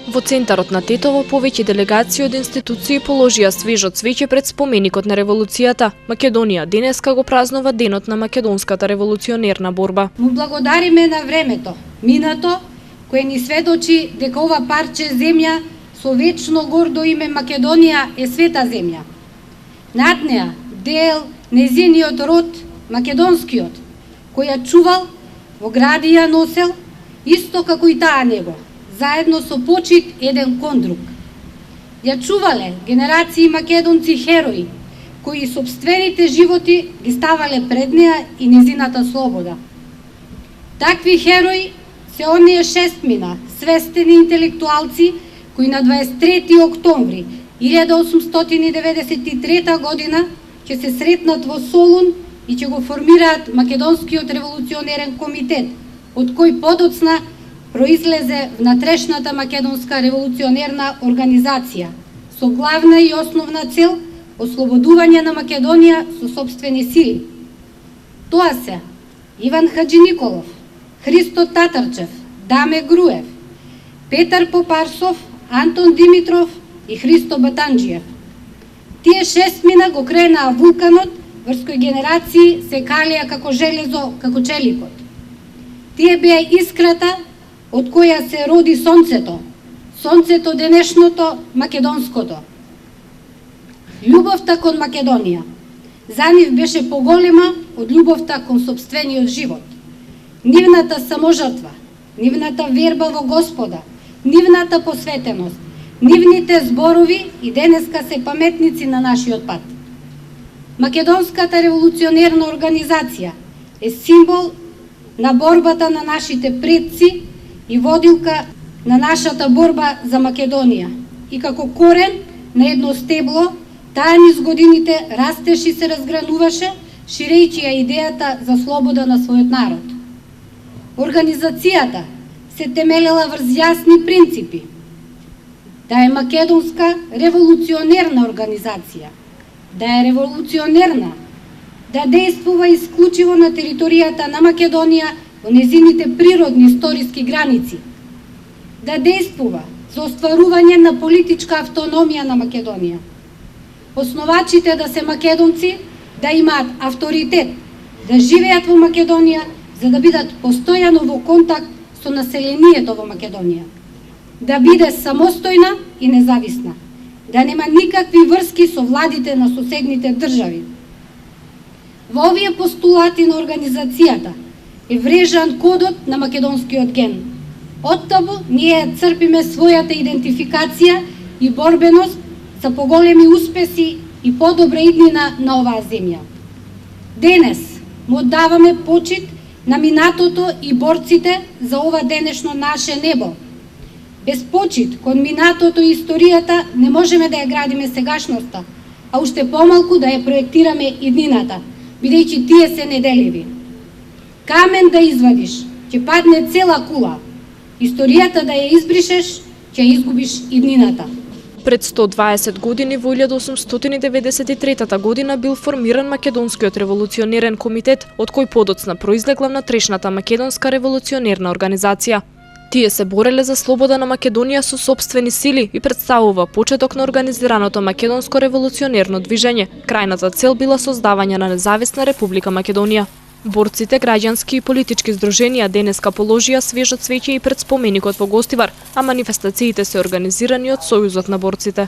Во центарот на Тетово повеќе делегации од институции положија свежо цвеќе пред споменикот на револуцијата. Македонија денеска го празнува денот на македонската револуционерна борба. Му благодариме на времето, минато, кое ни сведочи дека ова парче земја со вечно гордо име Македонија е света земја. Над неа дел незиниот род, македонскиот, кој ја чувал, во гради ја носел, исто како и таа него, заедно со почит еден кон друг. Ја чувале генерации македонци херои, кои собствените животи ги ставале пред неа и незината слобода. Такви херои се оние шестмина свестени интелектуалци кои на 23 октомври 1893 година ќе се сретнат во Солун и ќе го формираат Македонскиот револуционерен комитет, од кој подоцна произлезе внатрешната македонска револуционерна организација со главна и основна цел ослободување на Македонија со сопствени сили. Тоа се Иван Хаджи Николов, Христо Татарчев, Даме Груев, Петар Попарсов, Антон Димитров и Христо Батанџиев. Тие шестмина го кренаа вулканот, врз кој генерации се калија како железо, како челикот. Тие беа искрата од која се роди сонцето, сонцето денешното македонското. Љубовта кон Македонија за нив беше поголема од љубовта кон сопствениот живот. Нивната саможртва, нивната верба во Господа, нивната посветеност, нивните зборови и денеска се паметници на нашиот пат. Македонската револуционерна организација е символ на борбата на нашите предци и водилка на нашата борба за Македонија. И како корен на едно стебло, таа низ годините растеше и се разгрануваше, ширејќи ја идејата за слобода на својот народ. Организацијата се темелела врз јасни принципи, да е македонска револуционерна организација, да е револуционерна, да действува исклучиво на територијата на Македонија во незините природни историски граници, да действува за остварување на политичка автономија на Македонија. Основачите да се македонци, да имаат авторитет, да живеат во Македонија, за да бидат постојано во контакт со населението во Македонија, да биде самостојна и независна, да нема никакви врски со владите на соседните држави. Во овие постулати на организацијата е врежан кодот на македонскиот ген. Оттаму ние црпиме својата идентификација и борбеност за поголеми успеси и подобра иднина на оваа земја. Денес му даваме почит на минатото и борците за ова денешно наше небо. Без почит кон минатото и историјата не можеме да ја градиме сегашноста, а уште помалку да ја проектираме иднината, бидејќи тие се неделиви. Камен да извадиш, ќе падне цела кула. Историјата да ја избришеш, ќе изгубиш иднината. Пред 120 години во 1893 година бил формиран Македонскиот револуционерен комитет, од кој подоцна произлегла внатрешната македонска револуционерна организација. Тие се бореле за слобода на Македонија со сопствени сили и представува почеток на организираното македонско револуционерно движење. Крајната цел била создавање на независна република Македонија. Борците, граѓански и политички здруженија денеска положија свежо цвеќе и пред споменикот во Гостивар, а манифестациите се организирани од Сојузот на борците.